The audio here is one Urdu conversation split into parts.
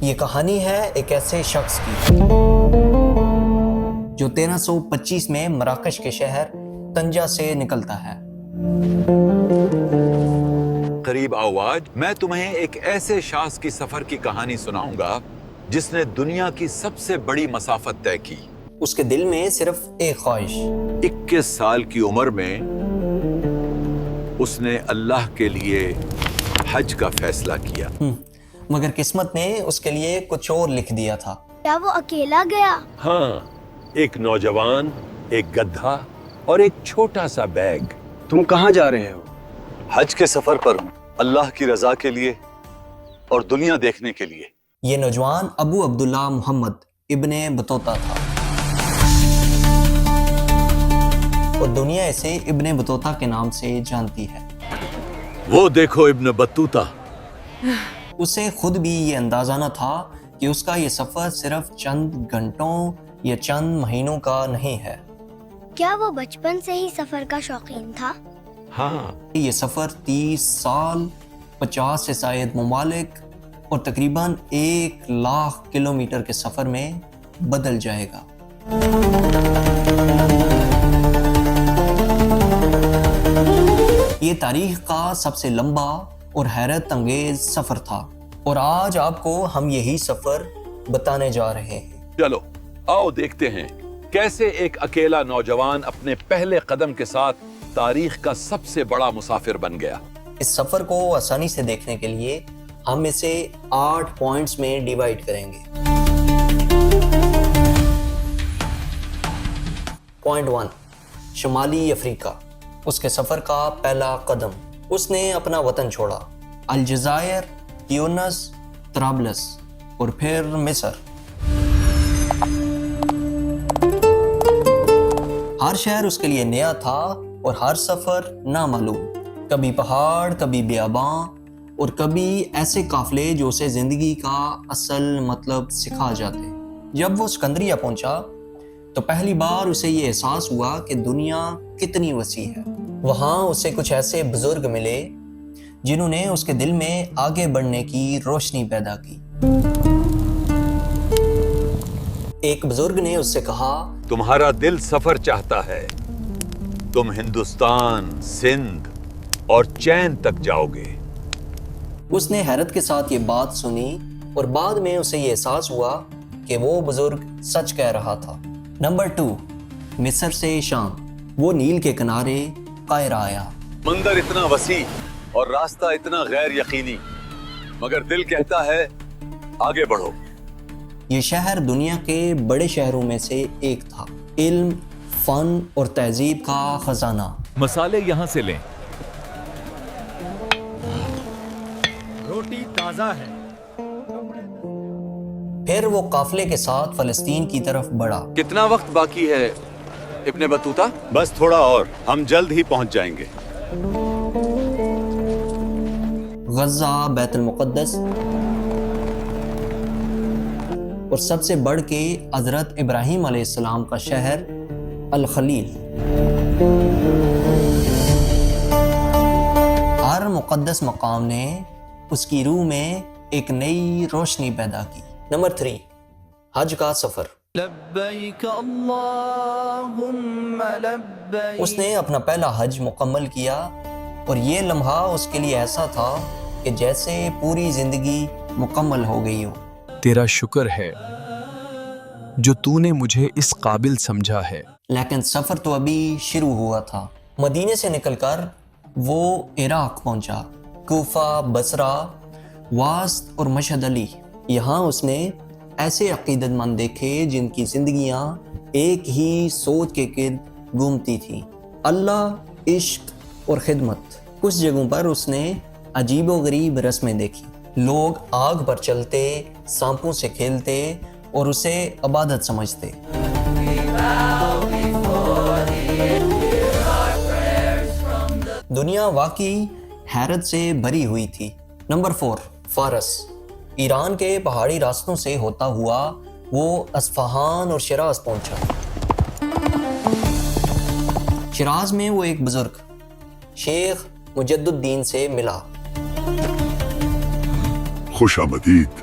یہ کہانی ہے ایک ایسے شخص کی جو 1325 میں مراکش کے شہر طنجہ سے نکلتا ہے۔ قریب آؤ آج میں تمہیں ایک ایسے شخص کی سفر کی کہانی سناؤں گا جس نے دنیا کی سب سے بڑی مسافت طے کی۔ اس کے دل میں صرف ایک خواہش، 21 سال کی عمر میں اس نے اللہ کے لیے حج کا فیصلہ کیا۔ مگر قسمت نے اس کے لیے کچھ اور لکھ دیا تھا۔ کیا وہ اکیلا گیا؟ ہاں، ایک نوجوان، ایک گدھا اور ایک چھوٹا سا بیگ۔ تم کہاں جا رہے ہو؟ حج کے سفر پر ہوں، اللہ کی رضا کے لیے اور دنیا دیکھنے کے لیے۔ یہ نوجوان ابو عبداللہ محمد ابن بطوطہ تھا اور دنیا اسے ابن بطوطہ کے نام سے جانتی ہے۔ وہ دیکھو ابن بطوطہ۔ اسے خود بھی یہ اندازہ نہ تھا کہ اس کا یہ سفر صرف چند گھنٹوں یا چند مہینوں کا نہیں ہے۔ کیا وہ بچپن سے ہی سفر کا شوقین تھا؟ ہاں، یہ سفر 30 سال، 50 سے زائد ممالک اور تقریباً 1,00,000 کلومیٹر کے سفر میں بدل جائے گا۔ یہ تاریخ کا سب سے لمبا اور حیرت انگیز سفر تھا، اور آج آپ کو ہم یہی سفر بتانے جا رہے ہیں۔ چلو آؤ دیکھتے ہیں کیسے ایک اکیلا نوجوان اپنے پہلے قدم کے ساتھ تاریخ کا سب سے بڑا مسافر بن گیا۔ اس سفر کو آسانی سے دیکھنے کے لیے ہم اسے 8 پوائنٹس میں ڈیوائیڈ کریں گے۔ پوائنٹ 1، شمالی افریقہ۔ اس کے سفر کا پہلا قدم، اس نے اپنا وطن چھوڑا، الجزائر، تیونس، طرابلس اور پھر مصر۔ ہر شہر اس کے لیے نیا تھا اور ہر سفر نامعلوم، کبھی پہاڑ، کبھی بیاباں اور کبھی ایسے قافلے جو اسے زندگی کا اصل مطلب سکھا جاتے۔ جب وہ اسکندریہ پہنچا تو پہلی بار اسے یہ احساس ہوا کہ دنیا کتنی وسیع ہے۔ وہاں اسے کچھ ایسے بزرگ ملے جنہوں نے اس کے دل میں آگے بڑھنے کی روشنی پیدا کی۔ ایک بزرگ نے اس سے کہا، تمہارا دل سفر چاہتا ہے، تم ہندوستان، سندھ اور چین تک جاؤ گے۔ اس نے حیرت کے ساتھ یہ بات سنی اور بعد میں اسے یہ احساس ہوا کہ وہ بزرگ سچ کہہ رہا تھا۔ نمبر 2، مصر سے شام۔ وہ نیل کے کنارے قاہرہ آیا۔ مندر اتنا وسیع اور راستہ اتنا غیر یقینی، مگر دل کہتا ہے آگے بڑھو۔ یہ شہر دنیا کے بڑے شہروں میں سے ایک تھا، علم، فن اور تہذیب کا خزانہ۔ مسالے یہاں سے لیں۔ روٹی تازہ ہے۔ پھر وہ قافلے کے ساتھ فلسطین کی طرف بڑھا۔ کتنا وقت باقی ہے ابن بطوطہ؟ بس تھوڑا اور، ہم جلد ہی پہنچ جائیں گے۔ غزہ، بیت المقدس اور سب سے بڑھ کے حضرت ابراہیم علیہ السلام کا شہر الخلیل۔ ہر مقدس مقام نے اس کی روح میں ایک نئی روشنی پیدا کی۔ نمبر 3، حج کا سفر۔ لبیک اللہم لبیک۔ اس نے اپنا پہلا حج مکمل کیا اور یہ لمحہ اس کے لیے ایسا تھا کہ جیسے پوری زندگی مکمل ہو گئی ہو۔ تیرا شکر ہے جو تو نے مجھے اس قابل سمجھا ہے۔ لیکن سفر تو ابھی شروع ہوا تھا۔ مدینے سے نکل کر وہ عراق پہنچا، کوفہ، بصرہ، واسط اور مشہد علی۔ یہاں اس نے ایسے عقیدت مند دیکھے جن کی زندگیاں ایک ہی سوچ کے گرد گھومتی تھیں، اللہ، عشق اور خدمت۔ کچھ جگہوں پر اس نے عجیب و غریب رسمیں دیکھی، لوگ آگ پر چلتے، سانپوں سے کھیلتے اور اسے عبادت سمجھتے۔ دنیا واقعی حیرت سے بھری ہوئی تھی۔ نمبر 4، فارس۔ ایران کے پہاڑی راستوں سے ہوتا ہوا وہ اصفہان اور شیراز پہنچا۔ شیراز میں وہ ایک بزرگ شیخ مجد الدین سے ملا۔ خوش آمدید،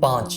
5.